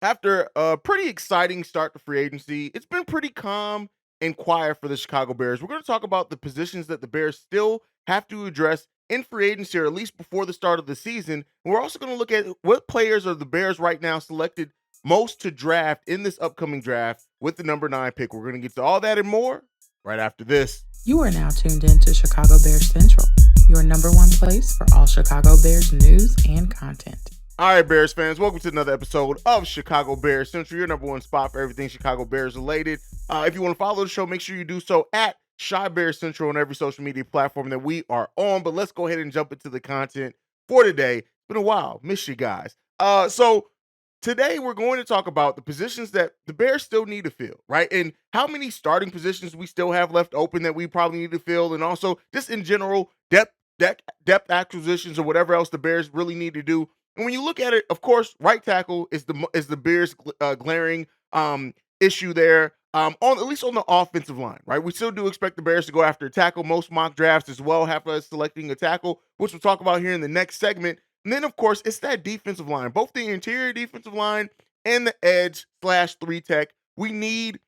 After a pretty exciting start to free agency, it's been pretty calm and quiet for the Chicago Bears. We're going to talk about the positions that the Bears still have to address in free agency, or at least before the start of the season. And we're also going to look at what players are the Bears right now selected most to draft in this upcoming draft with the number 9 pick. We're going to get to all that and more right after this. You are now tuned in to Chicago Bears Central, your number one place for all Chicago Bears news and content. All right, Bears fans, welcome to another episode of Chicago Bears Central, your number one spot for everything Chicago Bears related. If you want to follow the show, make sure you do so at Chi Bears Central on every social media platform that we are on. But let's go ahead and jump into the content for today. It's been a while. Miss you guys. So today we're going to talk about the positions that the Bears still need to fill, right? And how many starting positions we still have left open that we probably need to fill, and also just in general depth acquisitions or whatever else the Bears really need to do. And when you look at it, of course, right tackle is the Bears' glaring issue there. On at least on the offensive line, right? We still do expect the Bears to go after a tackle. Most mock drafts as well have us selecting a tackle, which we'll talk about here in the next segment. And then, of course, it's that defensive line, both the interior defensive line and the edge slash 3 tech. We need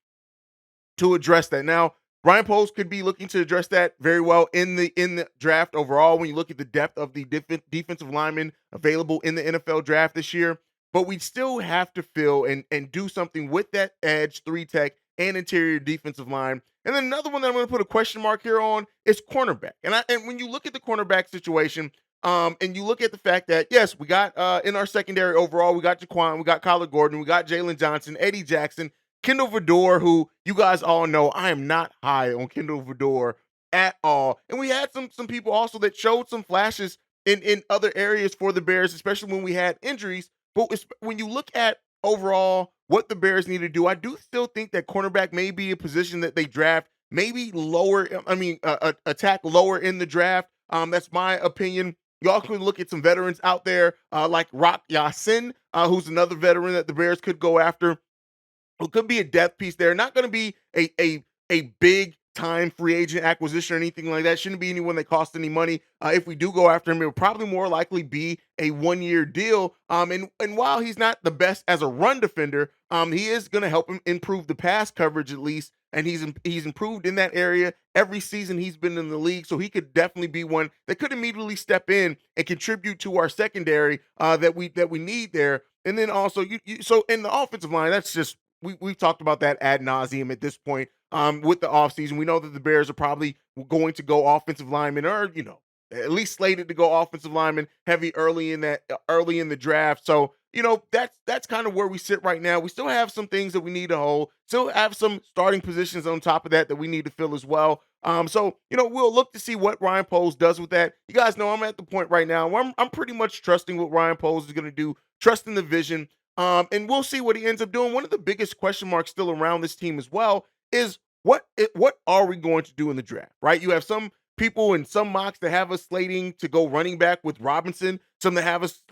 to address that. Now, Brian Post could be looking to address that very well in the draft overall when you look at the depth of the defensive linemen available in the NFL draft this year. But we still have to fill and do something with that edge, 3 tech, and interior defensive line. And then another one that I'm going to put a question mark here on is cornerback. And when you look at the cornerback situation, and you look at the fact that, yes, we got in our secondary overall, we got Jaquan, we got Kyler Gordon, we got Jalen Johnson, Eddie Jackson, Kendall Vardor, who you guys all know I am not high on Kendall Vardor at all. And we had some people also that showed some flashes in other areas for the Bears, especially when we had injuries. But when you look at overall what the Bears need to do, I do still think that cornerback may be a position that they draft maybe lower. I mean, attack lower in the draft. That's my opinion. Y'all can look at some veterans out there like Rock Yasin, who's another veteran that the Bears could go after. It could be a depth piece there. Not going to be a big time free agent acquisition or anything like that. Shouldn't be anyone that costs any money. If we do go after him, it will probably more likely be a 1-year deal. And while he's not the best as a run defender, he is going to help him improve the pass coverage at least. And he's improved in that area every season he's been in the league. So he could definitely be one that could immediately step in and contribute to our secondary that we need there. And then also so in the offensive line, that's just we've talked about that ad nauseum at this point. With the offseason, we know that the Bears are probably going to go offensive lineman, or at least slated to go offensive lineman heavy early in the draft. So that's kind of where we sit right now. We still have some things that we need to hold. Still have some starting positions on top of that we need to fill as well. So we'll look to see what Ryan Poles does with that. You guys know I'm at the point right now where I'm pretty much trusting what Ryan Poles is going to do, trusting the vision. And we'll see what he ends up doing. One of the biggest question marks still around this team as well is what are we going to do in the draft, right? You have some people in some mocks that have us slating to go running back with Robinson, some that have us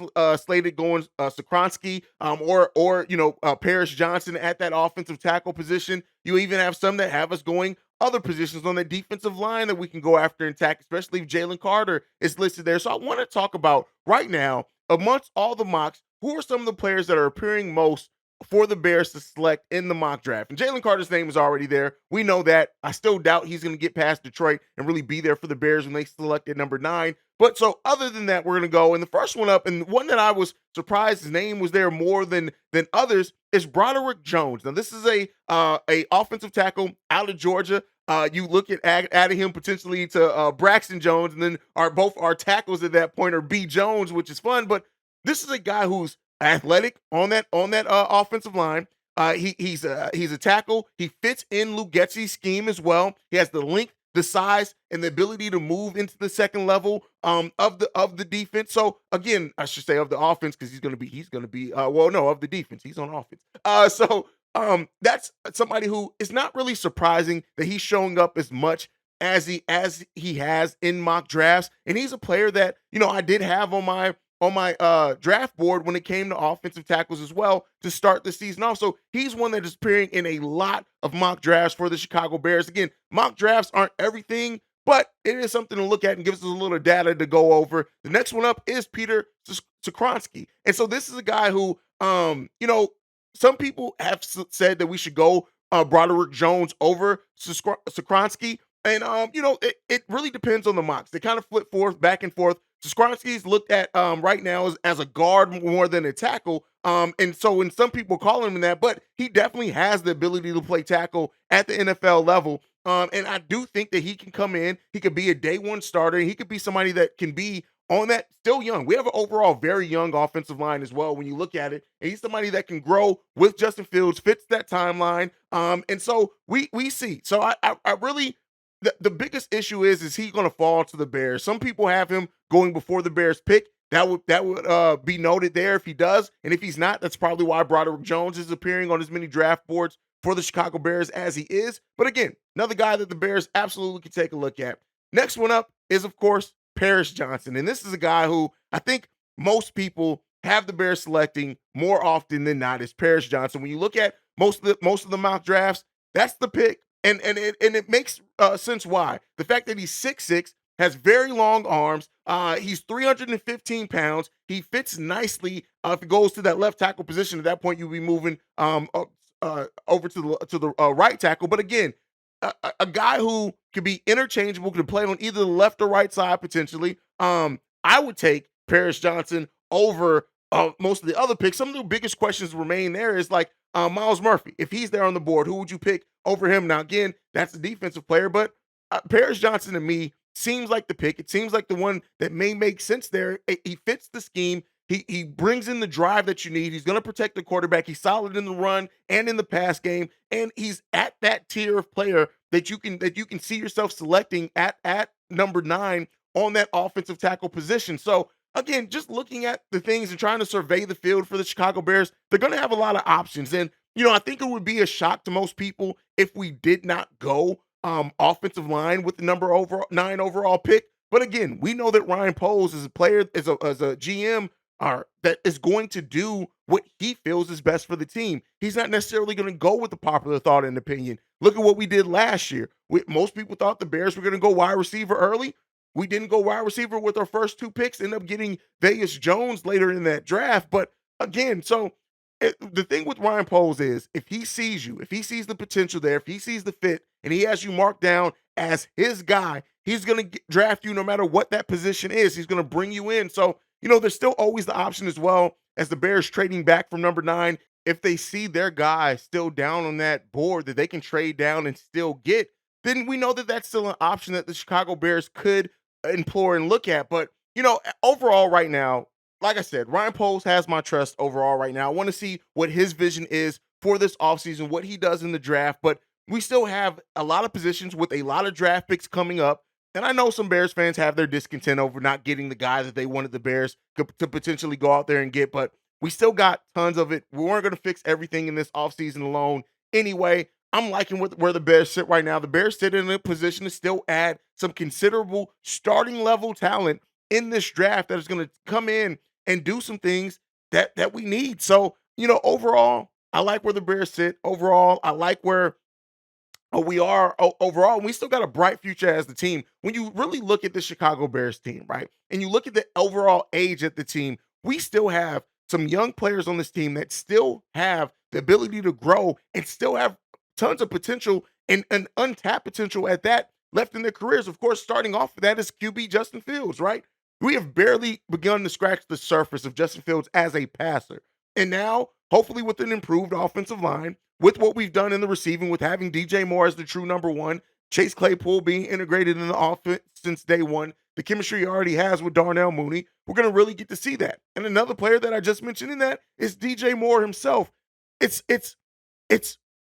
slated going Sokransky, or Paris Johnson at that offensive tackle position. You even have some that have us going other positions on the defensive line that we can go after and attack, especially if Jalen Carter is listed there. So I want to talk about right now, amongst all the mocks, who are some of the players that are appearing most for the Bears to select in the mock draft? And Jalen Carter's name is already there. We know that. I still doubt he's going to get past Detroit and really be there for the Bears when they select at number 9. But so other than that, we're going to go. And the first one up, and one that I was surprised his name was there more than others, is Broderick Jones. Now, this is a offensive tackle out of Georgia. You look at adding him potentially to Braxton Jones, and then both our tackles at that point are B. Jones, which is fun. But this is a guy who's athletic on that offensive line. He's a tackle. He fits in Lou Getsy's scheme as well. He has the length, the size, and the ability to move into the second level of the defense. So again, I should say of the offense, because he's gonna be of the defense. He's on offense. That's somebody who is not really surprising that he's showing up as much as he has in mock drafts. And he's a player that I did have on my draft board when it came to offensive tackles as well to start the season off. So he's one that is appearing in a lot of mock drafts for the Chicago Bears. Again, mock drafts aren't everything, but it is something to look at and gives us a little data to go over. The next one up is Peter Sokransky. And so this is a guy who, some people have said that we should go Broderick Jones over Sokransky. And it really depends on the mocks. They kind of flip forth, back and forth. Sokransky's looked at right now as a guard more than a tackle. And so when some people call him that, but he definitely has the ability to play tackle at the NFL level. And I do think that he can come in, he could be a day one starter, and he could be somebody that can be on that still young. We have an overall very young offensive line as well when you look at it. And he's somebody that can grow with Justin Fields, fits that timeline. And so we see. So I really the biggest issue is he going to fall to the Bears? Some people have him going before the Bears pick. That would be noted there if he does, and if he's not, that's probably why Broderick Jones is appearing on as many draft boards for the Chicago Bears as he is. But again, another guy that the Bears absolutely can take a look at. Next one up is of course Paris Johnson, and this is a guy who I think most people have the Bears selecting more often than not is Paris Johnson. When you look at most of the mock drafts, that's the pick, and it makes sense why. The fact that he's 6'6", has very long arms. He's 315 pounds. He fits nicely if it goes to that left tackle position. At that point, you'll be moving over to the right tackle. But again, a guy who could be interchangeable, could play on either the left or right side potentially. I would take Paris Johnson over most of the other picks. Some of the biggest questions remain there is like Miles Murphy. If he's there on the board, who would you pick over him? Now, again, that's a defensive player, but Paris Johnson to me seems like the pick. It seems like the one that may make sense there. He fits the scheme. He brings in the drive that you need. He's going to protect the quarterback. He's solid in the run and in the pass game, and he's at that tier of player that you can see yourself selecting at number 9 on that offensive tackle position. So again, just looking at the things and trying to survey the field for the Chicago Bears, they're going to have a lot of options. And I think it would be a shock to most people if we did not go offensive line with the number 9 overall pick. But again, we know that Ryan Poles is a player, as a GM, that is going to do what he feels is best for the team. He's not necessarily going to go with the popular thought and opinion. Look at what we did last year. Most people thought the Bears were going to go wide receiver early. We didn't go wide receiver with our first 2 picks, end up getting Vegas Jones later in that draft. But again, the thing with Ryan Poles is if he sees you, if he sees the potential there, if he sees the fit, and he has you marked down as his guy, he's going to draft you no matter what that position is. He's going to bring you in. So, there's still always the option as well as the Bears trading back from number 9. If they see their guy still down on that board that they can trade down and still get, then we know that that's still an option that the Chicago Bears could implore and look at. But, overall right now, like I said, Ryan Poles has my trust overall right now. I want to see what his vision is for this offseason, what he does in the draft. But we still have a lot of positions with a lot of draft picks coming up. And I know some Bears fans have their discontent over not getting the guy that they wanted the Bears to potentially go out there and get, but we still got tons of it. We weren't going to fix everything in this offseason alone. Anyway, I'm liking where the Bears sit right now. The Bears sit in a position to still add some considerable starting level talent in this draft that is going to come in and do some things that we need. So, overall, I like where the Bears sit. Overall, I like where we are overall. We still got a bright future as the team. When you really look at the Chicago Bears team, right, and you look at the overall age of the team, we still have some young players on this team that still have the ability to grow and still have tons of potential and untapped potential at that left in their careers. Of course, starting off with that is QB Justin Fields, right? We have barely begun to scratch the surface of Justin Fields as a passer. And now, hopefully, with an improved offensive line, with what we've done in the receiving, with having DJ Moore as the true number 1, Chase Claypool being integrated in the offense since day one, the chemistry he already has with Darnell Mooney, we're going to really get to see that. And another player that I just mentioned in that is DJ Moore himself. It's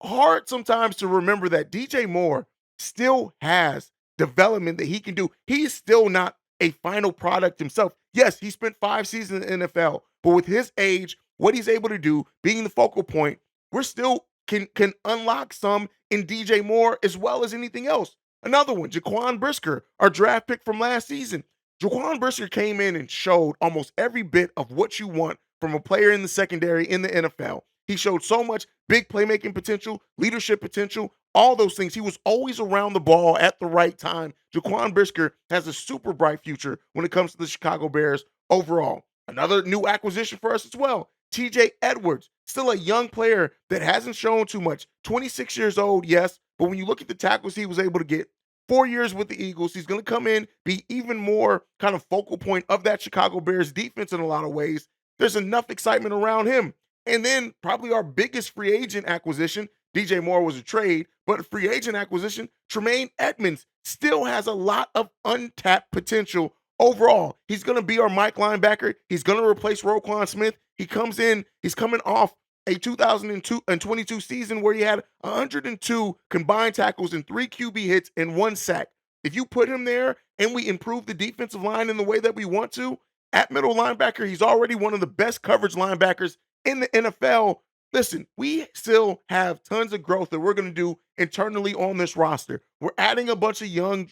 hard sometimes to remember that DJ Moore still has development that he can do. He's still not a final product himself. Yes, he spent 5 seasons in the NFL, but with his age, what he's able to do, being the focal point, we're still can unlock some in DJ Moore as well as anything else. Another one, Jaquan Brisker, our draft pick from last season. Jaquan Brisker came in and showed almost every bit of what you want from a player in the secondary in the NFL. He showed so much big playmaking potential, leadership potential, all those things. He was always around the ball at the right time. Jaquan Brisker has a super bright future when it comes to the Chicago Bears overall. Another new acquisition for us as well. TJ Edwards, still a young player that hasn't shown too much. 26 years old, yes, but when you look at the tackles he was able to get, 4 years with the Eagles, he's going to come in, be even more kind of focal point of that Chicago Bears defense in a lot of ways. There's enough excitement around him. And then probably our biggest free agent acquisition, DJ Moore was a trade, but a free agent acquisition, Tremaine Edmonds still has a lot of untapped potential overall. He's going to be our Mike linebacker. He's going to replace Roquan Smith. He comes in, he's coming off a 2022 season where he had 102 combined tackles and 3 QB hits and 1 sack. If you put him there and we improve the defensive line in the way that we want to, at middle linebacker, he's already one of the best coverage linebackers in the NFL. Listen, we still have tons of growth that we're going to do internally on this roster. We're adding a bunch of young,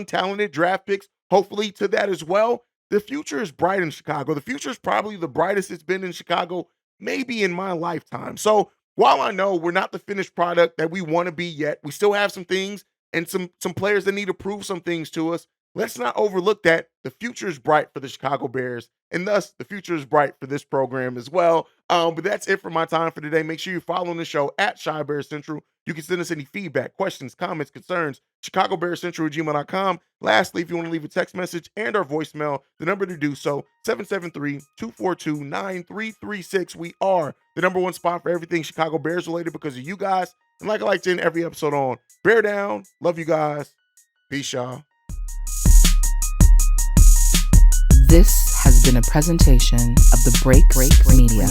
talented draft picks, hopefully, to that as well. The future is bright in Chicago. The future is probably the brightest it's been in Chicago, maybe in my lifetime. So while I know we're not the finished product that we want to be yet, we still have some things and some players that need to prove some things to us. Let's not overlook that the future is bright for the Chicago Bears, and thus the future is bright for this program as well. But that's it for my time for today. Make sure you're following the show at Shy Bears Central. You can send us any feedback, questions, comments, concerns, ChicagoBearsCentral@gmail.com. Lastly, if you want to leave a text message and our voicemail, the number to do so, 773-242-9336. We are the number one spot for everything Chicago Bears related because of you guys. And like I like to end every episode on, bear down. Love you guys. Peace, y'all. This has been a presentation of the Break Media.